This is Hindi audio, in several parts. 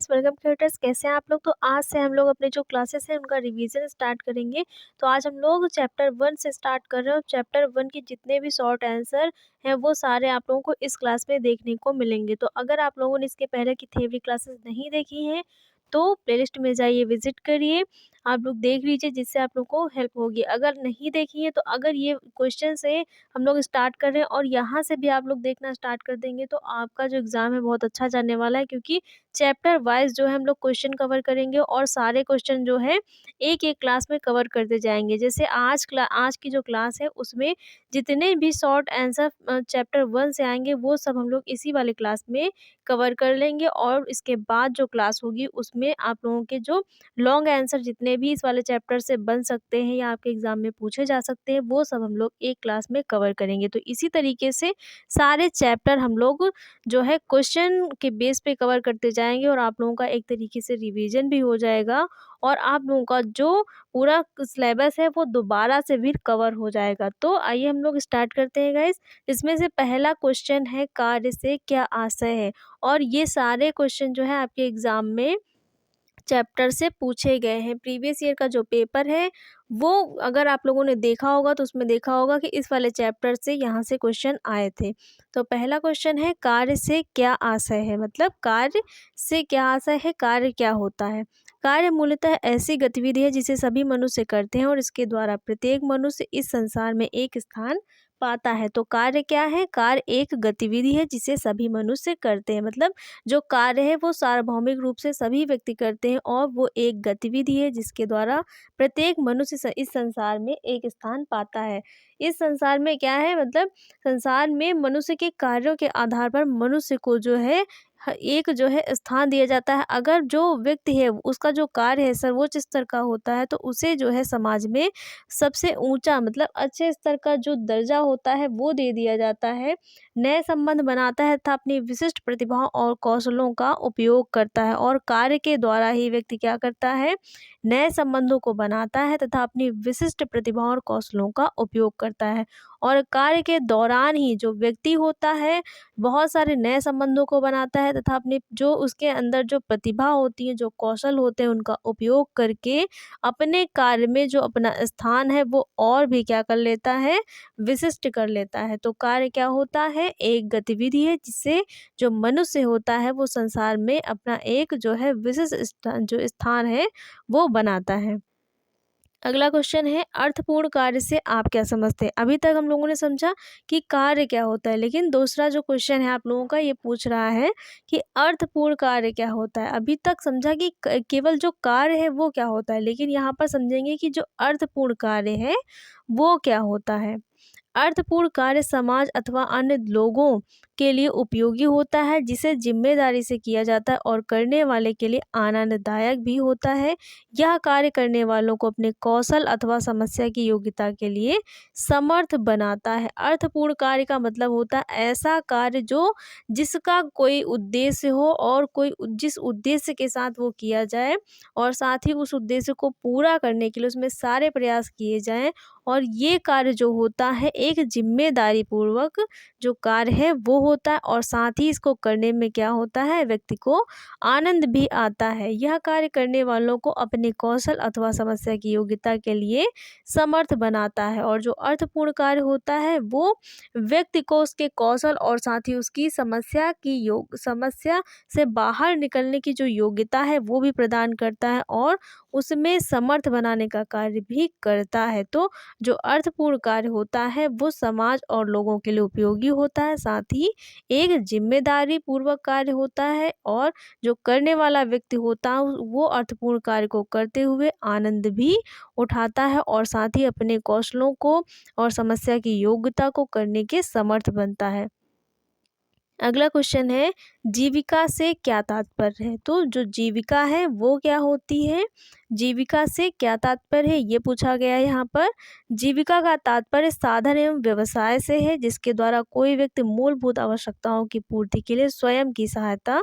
Friends, welcome creators. कैसे हैं आप लोग? तो आज से हम लोग अपने जो क्लासेस हैं उनका रिवीजन स्टार्ट करेंगे। तो आज हम लोग चैप्टर 1 से स्टार्ट कर रहे हैं और चैप्टर 1 के जितने भी शॉर्ट आंसर हैं वो सारे आप लोगों को इस क्लास में देखने को मिलेंगे। तो अगर आप लोगों ने इसके पहले की थ्योरी क्लासेस नहीं देखी हैं तो प्लेलिस्ट में जाइए, विजिट करिए, आप लोग देख लीजिए, जिससे आप लोग को हेल्प होगी। अगर नहीं देखी है तो अगर ये क्वेश्चन से हम लोग स्टार्ट कर रहे हैं और यहाँ से भी आप लोग देखना स्टार्ट कर देंगे तो आपका जो एग्ज़ाम है बहुत अच्छा जाने वाला है, क्योंकि चैप्टर वाइज़ जो है हम लोग क्वेश्चन कवर करेंगे और सारे क्वेश्चन जो है एक-एक क्लास में कवर करते जाएँगे। जैसे आज की जो क्लास है उसमें जितने भी शॉर्ट आंसर चैप्टर 1 से आएँगे वो सब हम लोग इसी वाले क्लास में कवर कर लेंगे और इसके बाद जो क्लास होगी उसमें आप लोगों के जो लॉन्ग आंसर जितने भी इस वाले चैप्टर से बन सकते हैं या आपके एग्ज़ाम में पूछे जा सकते हैं वो सब हम लोग एक क्लास में कवर करेंगे। तो इसी तरीके से सारे चैप्टर हम लोग जो है क्वेश्चन के बेस पे कवर करते जाएँगे और आप लोगों का एक तरीके से रिवीजन भी हो जाएगा और आप लोगों का जो पूरा सिलेबस है वो दोबारा से भी कवर हो जाएगा। तो आइए हम लोग स्टार्ट करते हैं गाइस। इसमें से पहला क्वेश्चन है, कार्य से क्या आशय है? और ये सारे क्वेश्चन जो है आपके एग्ज़ाम में चैप्टर से पूछे गए हैं। प्रीवियस ईयर का जो पेपर है वो अगर आप लोगों ने देखा होगा तो उसमें देखा होगा कि इस वाले चैप्टर से यहाँ से क्वेश्चन आए थे। तो पहला क्वेश्चन है, कार्य से क्या आशय है? मतलब कार्य से क्या आशय है, कार्य क्या होता है? कार्य मूलतः ऐसी गतिविधि है जिसे सभी मनुष्य करते हैं और इसके द्वारा प्रत्येक मनुष्य इस संसार में एक स्थान पाता है। तो कार्य क्या है? कार्य एक गतिविधि है जिसे सभी मनुष्य करते हैं। मतलब जो कार्य है वो सार्वभौमिक रूप से सभी व्यक्ति करते हैं और वो एक गतिविधि है जिसके द्वारा प्रत्येक मनुष्य इस संसार में एक स्थान पाता है। इस संसार में क्या है, मतलब संसार में मनुष्य के कार्यों के आधार पर मनुष्य को जो है एक जो है स्थान दिया जाता है। अगर जो व्यक्ति है उसका जो कार्य है सर्वोच्च स्तर का होता है तो उसे जो है समाज में सबसे ऊंचा मतलब अच्छे स्तर का जो दर्जा होता है वो दे दिया जाता है। नए संबंध बनाता है तथा अपनी विशिष्ट प्रतिभाओं और कौशलों का उपयोग करता है और कार्य के द्वारा ही व्यक्ति क्या करता है, नए संबंधों को बनाता है तथा अपनी विशिष्ट प्रतिभाओं और कौशलों का उपयोग करता है। और कार्य के दौरान ही जो व्यक्ति होता है बहुत सारे नए संबंधों को बनाता है तथा अपने जो उसके अंदर जो प्रतिभा होती है, जो कौशल होते हैं उनका उपयोग करके अपने कार्य में जो अपना स्थान है वो और भी क्या कर लेता है, विशिष्ट कर लेता है। तो कार्य क्या होता है, एक गतिविधि है जिससे जो मनुष्य होता है वो संसार में अपना एक जो है विशिष्ट जो स्थान है वो बनाता है। अगला क्वेश्चन है, अर्थपूर्ण कार्य से आप क्या समझते हैं? अभी तक हम लोगों ने समझा कि कार्य क्या होता है, लेकिन दूसरा जो क्वेश्चन है आप लोगों का ये पूछ रहा है कि अर्थपूर्ण कार्य क्या होता है। अभी तक समझा कि केवल जो कार्य है वो क्या होता है, लेकिन यहाँ पर समझेंगे कि जो अर्थपूर्ण कार्य है वो क्या होता है। अर्थपूर्ण कार्य समाज अथवा अन्य लोगों के लिए उपयोगी होता है, जिसे जिम्मेदारी से किया जाता है और करने वाले के लिए आनंददायक भी होता है। यह कार्य करने वालों को अपने कौशल अथवा समस्या की योग्यता के लिए समर्थ बनाता है। अर्थपूर्ण कार्य का मतलब होता है ऐसा कार्य जो जिसका कोई उद्देश्य हो और जिस उद्देश्य के साथ वो किया जाए और साथ ही उस उद्देश्य को पूरा करने के लिए उसमें सारे प्रयास किए जाएं। और ये कार्य जो होता है एक जिम्मेदारी पूर्वक जो कार्य है वो होता है और साथ ही इसको करने में क्या होता है, व्यक्ति को आनंद भी आता है। यह कार्य करने वालों को अपने कौशल अथवा समस्या की योग्यता के लिए समर्थ बनाता है। और जो अर्थपूर्ण कार्य होता है वो व्यक्ति को उसके कौशल और साथ ही उसकी समस्या से बाहर निकलने की जो योग्यता है वो भी प्रदान करता है और उसमें समर्थ बनाने का कार्य भी करता है। तो जो अर्थपूर्ण कार्य होता है वो समाज और लोगों के लिए उपयोगी होता है, साथ ही एक जिम्मेदारी पूर्वक कार्य होता है और जो करने वाला व्यक्ति होता है वो अर्थपूर्ण कार्य को करते हुए आनंद भी उठाता है और साथ ही अपने कौशलों को और समस्या की योग्यता को करने के समर्थ बनता है। अगला क्वेश्चन है, जीविका से क्या तात्पर्य है? तो जो जीविका है वो क्या होती है, जीविका से क्या तात्पर्य है ये पूछा गया है यहाँ पर। जीविका का तात्पर्य साधन एवं व्यवसाय से है जिसके द्वारा कोई व्यक्ति मूलभूत आवश्यकताओं की पूर्ति के लिए स्वयं की सहायता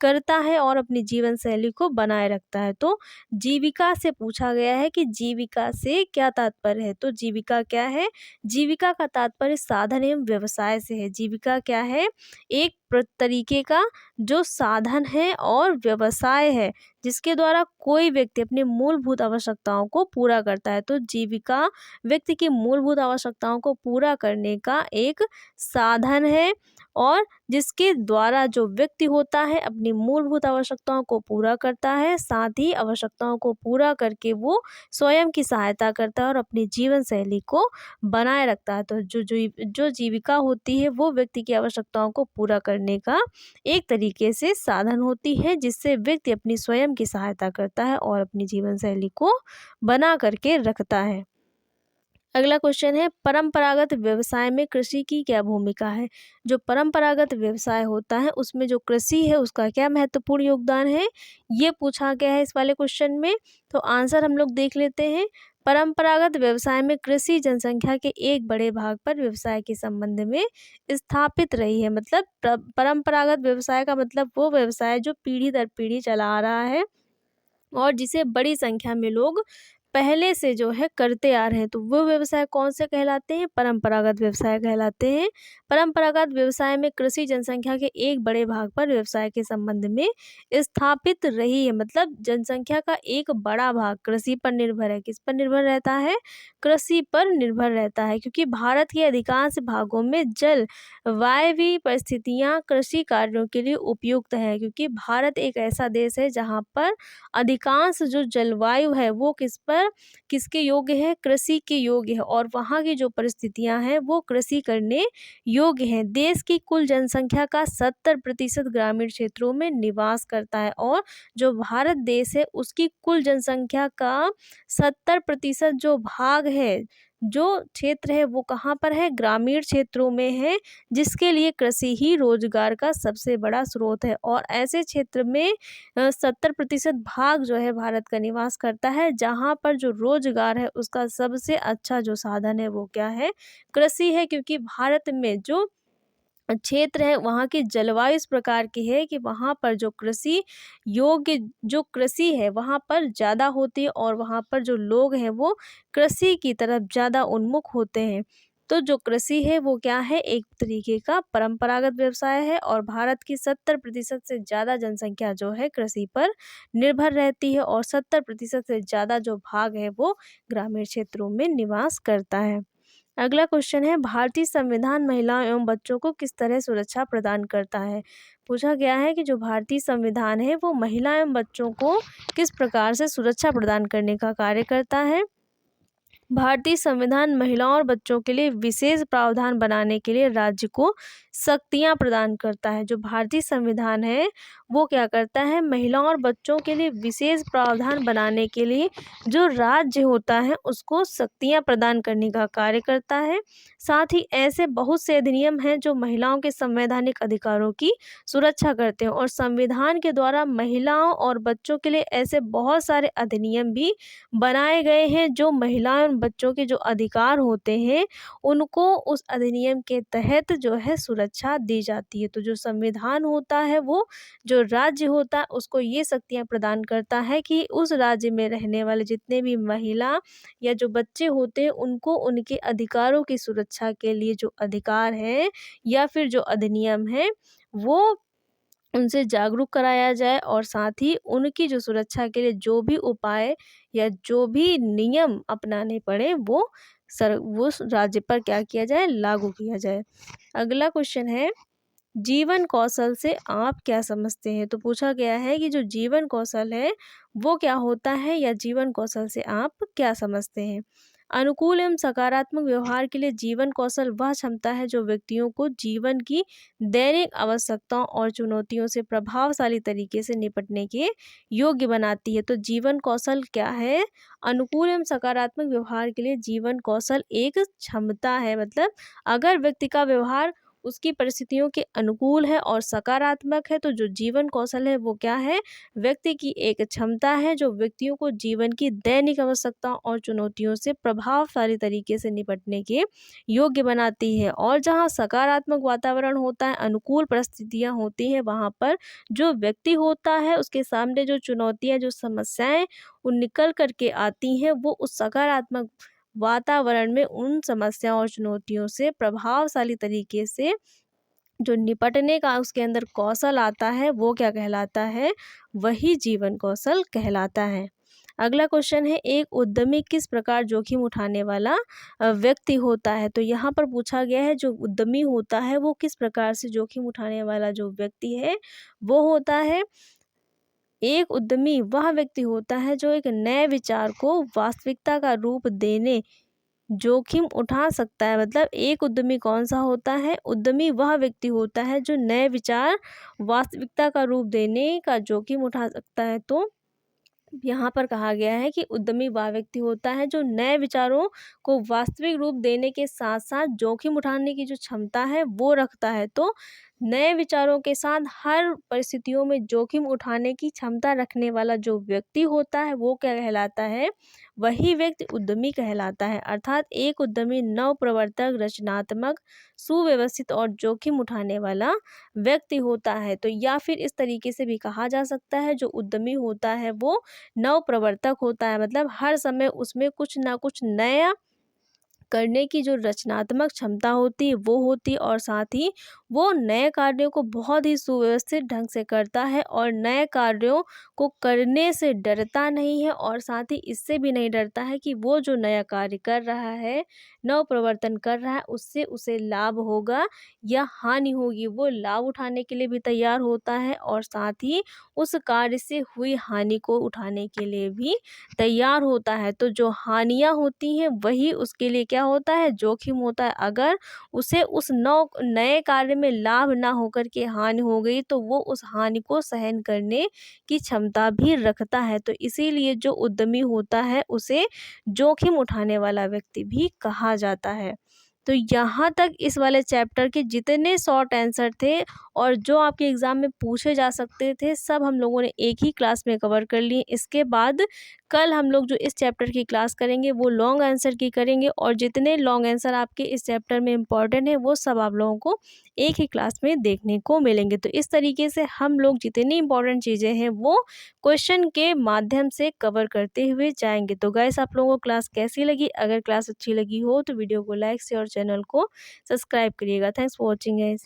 करता है और अपनी जीवन शैली को बनाए रखता है। तो जीविका से पूछा गया है कि जीविका से क्या तात्पर्य है। तो जीविका क्या है? जीविका का तात्पर्य साधन एवं व्यवसाय से है। जीविका क्या है? एक तरीके का जो साधन है और व्यवसाय है जिसके द्वारा कोई व्यक्ति अपनी मूलभूत आवश्यकताओं को पूरा करता है। तो जीविका व्यक्ति की मूलभूत आवश्यकताओं को पूरा करने का एक साधन है और जिसके द्वारा जो व्यक्ति होता है अपनी मूलभूत आवश्यकताओं को पूरा करता है, साथ ही आवश्यकताओं को पूरा करके वो स्वयं की सहायता करता है और अपनी जीवन शैली को बनाए रखता है। तो जो जीविका होती है वो व्यक्ति की आवश्यकताओं को पूरा करने का एक तरीके से साधन होती है जिससे व्यक्ति अपनी स्वयं की सहायता करता है और अपनी जीवन शैली को बना करके रखता है। अगला क्वेश्चन है, परंपरागत व्यवसाय में कृषि की क्या भूमिका है। जो परंपरागत व्यवसाय होता है उसमें जो कृषि है उसका क्या महत्वपूर्ण योगदान है, ये पूछा गया है इस वाले क्वेश्चन में। तो आंसर हम लोग देख लेते हैं। परंपरागत व्यवसाय में कृषि जनसंख्या के एक बड़े भाग पर व्यवसाय के संबंध में स्थापित रही है। मतलब परंपरागत व्यवसाय का मतलब वो व्यवसाय जो पीढ़ी दर पीढ़ी चला आ रहा है और जिसे बड़ी संख्या में लोग पहले से जो है करते आ रहे हैं। तो वो व्यवसाय कौन से कहलाते हैं? परंपरागत व्यवसाय कहलाते हैं। परंपरागत व्यवसाय में कृषि जनसंख्या के एक बड़े भाग पर व्यवसाय के संबंध में स्थापित रही है। मतलब जनसंख्या का एक बड़ा भाग कृषि पर निर्भर है। किस पर निर्भर रहता है? कृषि पर निर्भर रहता है, क्योंकि भारत के अधिकांश भागों में जल वायवीय परिस्थितियाँ कृषि कार्यों के लिए उपयुक्त हैं। क्योंकि भारत एक ऐसा देश है जहाँ पर अधिकांश जो जलवायु है वो किसके योग्य है? कृषि के योग्य है और वहाँ की जो परिस्थितियां हैं वो कृषि करने योग्य हैं। देश की कुल जनसंख्या का 70% ग्रामीण क्षेत्रों में निवास करता है और जो भारत देश है उसकी कुल जनसंख्या का 70% जो भाग है, जो क्षेत्र है वो कहाँ पर है? ग्रामीण क्षेत्रों में है, जिसके लिए कृषि ही रोजगार का सबसे बड़ा स्रोत है। और ऐसे क्षेत्र में 70% भाग जो है भारत का निवास करता है, जहाँ पर जो रोजगार है उसका सबसे अच्छा जो साधन है वो क्या है? कृषि है। क्योंकि भारत में जो क्षेत्र है वहाँ की जलवायु इस प्रकार की है कि वहाँ पर जो कृषि योग्य जो कृषि है वहाँ पर ज़्यादा होती है और वहाँ पर जो लोग हैं वो कृषि की तरफ ज़्यादा उन्मुख होते हैं। तो जो कृषि है वो क्या है? एक तरीके का परंपरागत व्यवसाय है और भारत की 70% से ज़्यादा जनसंख्या जो है कृषि पर निर्भर रहती है और 70% से ज़्यादा जो भाग है वो ग्रामीण क्षेत्रों में निवास करता है। अगला क्वेश्चन है, भारतीय संविधान महिलाओं एवं बच्चों को किस तरह सुरक्षा प्रदान करता है। पूछा गया है कि जो भारतीय संविधान है वो महिला एवं बच्चों को किस प्रकार से सुरक्षा प्रदान करने का कार्य करता है। भारतीय संविधान महिलाओं और बच्चों के लिए विशेष प्रावधान बनाने के लिए राज्य को शक्तियां प्रदान करता है। जो भारतीय संविधान है वो क्या करता है? महिलाओं और बच्चों के लिए विशेष प्रावधान बनाने के लिए जो राज्य होता है उसको शक्तियां प्रदान करने का कार्य करता है। साथ ही ऐसे बहुत से अधिनियम हैं जो महिलाओं के संवैधानिक अधिकारों की सुरक्षा करते हैं और संविधान के द्वारा महिलाओं और बच्चों के लिए ऐसे बहुत सारे अधिनियम भी बनाए गए हैं जो महिलाओं और बच्चों के जो अधिकार होते हैं उनको उस अधिनियम के तहत जो है सुरक्षा दी जाती है। तो जो संविधान होता है वो जो राज्य होता है उसको ये शक्तियाँ प्रदान करता है कि उस राज्य में रहने वाले जितने भी महिला या जो बच्चे होते हैं उनको उनके अधिकारों की सुरक्षा के लिए जो अधिकार है या फिर जो अधिनियम है वो उनसे जागरूक कराया जाए और साथ ही उनकी जो सुरक्षा के लिए जो भी उपाय या जो भी नियम अपनाने पड़े वो राज्य पर क्या किया जाए? लागू किया जाए। अगला क्वेश्चन है, जीवन कौशल से आप क्या समझते हैं। तो पूछा गया है कि जो जीवन कौशल है वो क्या होता है या जीवन कौशल से आप क्या समझते हैं। अनुकूल एवं सकारात्मक व्यवहार के लिए जीवन कौशल वह क्षमता है जो व्यक्तियों को जीवन की दैनिक आवश्यकताओं और चुनौतियों से प्रभावशाली तरीके से निपटने के योग्य बनाती है। तो जीवन कौशल क्या है? अनुकूल एवं सकारात्मक व्यवहार के लिए जीवन कौशल एक क्षमता है। मतलब अगर व्यक्ति का व्यवहार उसकी परिस्थितियों के अनुकूल है और सकारात्मक है। तो जो जीवन कौशल है वो क्या है? व्यक्ति की एक क्षमता है जो व्यक्तियों को जीवन की दैनिक आवश्यकताओं और चुनौतियों से प्रभावशाली तरीके से निपटने के योग्य बनाती है। और जहाँ सकारात्मक वातावरण होता है, अनुकूल परिस्थितियाँ होती हैं, वहाँ पर जो व्यक्ति होता है उसके सामने जो चुनौतियाँ, जो समस्याएं वो निकल कर के आती हैं, वो उस सकारात्मक वातावरण में उन समस्याओं और चुनौतियों से प्रभावशाली तरीके से जो निपटने का उसके अंदर कौशल आता है, वो क्या कहलाता है? वही जीवन कौशल कहलाता है। अगला क्वेश्चन है, एक उद्यमी किस प्रकार जोखिम उठाने वाला व्यक्ति होता है? तो यहाँ पर पूछा गया है जो उद्यमी होता है वो किस प्रकार से जोखिम उठाने वाला जो व्यक्ति है वो होता है। एक उद्यमी वह व्यक्ति होता है जो एक नए विचार को वास्तविकता का रूप देने जोखिम उठा सकता है। मतलब एक उद्यमी कौन सा होता है? उद्यमी वह व्यक्ति होता है जो नए विचार वास्तविकता का रूप देने का जोखिम उठा सकता है। तो यहाँ पर कहा गया है कि उद्यमी वह व्यक्ति होता है जो नए विचारों को वास्तविक रूप देने के साथ साथ जोखिम उठाने की जो क्षमता है वो रखता है। तो नए विचारों के साथ हर परिस्थितियों में जोखिम उठाने की क्षमता रखने वाला जो व्यक्ति होता है वो क्या कहलाता है? वही व्यक्ति उद्यमी कहलाता है। अर्थात एक उद्यमी नवप्रवर्तक, रचनात्मक, सुव्यवस्थित और जोखिम उठाने वाला व्यक्ति होता है। तो या फिर इस तरीके से भी कहा जा सकता है जो उद्यमी होता है वो नवप्रवर्तक होता है। मतलब हर समय उसमें कुछ ना कुछ नया करने की जो रचनात्मक क्षमता होती है वो होती है, और साथ ही वो नए कार्यों को बहुत ही सुव्यवस्थित ढंग से करता है और नए कार्यों को करने से डरता नहीं है, और साथ ही इससे भी नहीं डरता है कि वो जो नया कार्य कर रहा है, नव प्रवर्तन कर रहा है, उससे उसे लाभ होगा या हानि होगी। वो लाभ उठाने के लिए भी तैयार होता है और साथ ही उस कार्य से हुई हानि को उठाने के लिए भी तैयार होता है। तो जो हानियाँ होती हैं वही उसके लिए क्या होता है? जोखिम होता है। अगर उसे उस नए कार्य में लाभ ना होकर के हानि हो गई तो वो उस हानि को सहन करने की क्षमता भी रखता है। तो इसीलिए जो उद्यमी होता है उसे जोखिम उठाने वाला व्यक्ति भी कहा जाता है। तो यहाँ तक इस वाले चैप्टर के जितने शॉर्ट आंसर थे और जो आपके एग्ज़ाम में पूछे जा सकते थे, सब हम लोगों ने एक ही क्लास में कवर कर लिए। इसके बाद कल हम लोग जो इस चैप्टर की क्लास करेंगे वो लॉन्ग आंसर की करेंगे, और जितने लॉन्ग आंसर आपके इस चैप्टर में इम्पॉर्टेंट है वो सब आप लोगों को एक ही क्लास में देखने को मिलेंगे। तो इस तरीके से हम लोग जितनी इम्पॉर्टेंट चीज़ें हैं वो क्वेश्चन के माध्यम से कवर करते हुए जाएंगे। तो गाइस, आप लोगों को क्लास कैसी लगी? अगर क्लास अच्छी लगी हो तो वीडियो को लाइक, शेयर और चैनल को सब्सक्राइब करिएगा। Thanks for watching guys.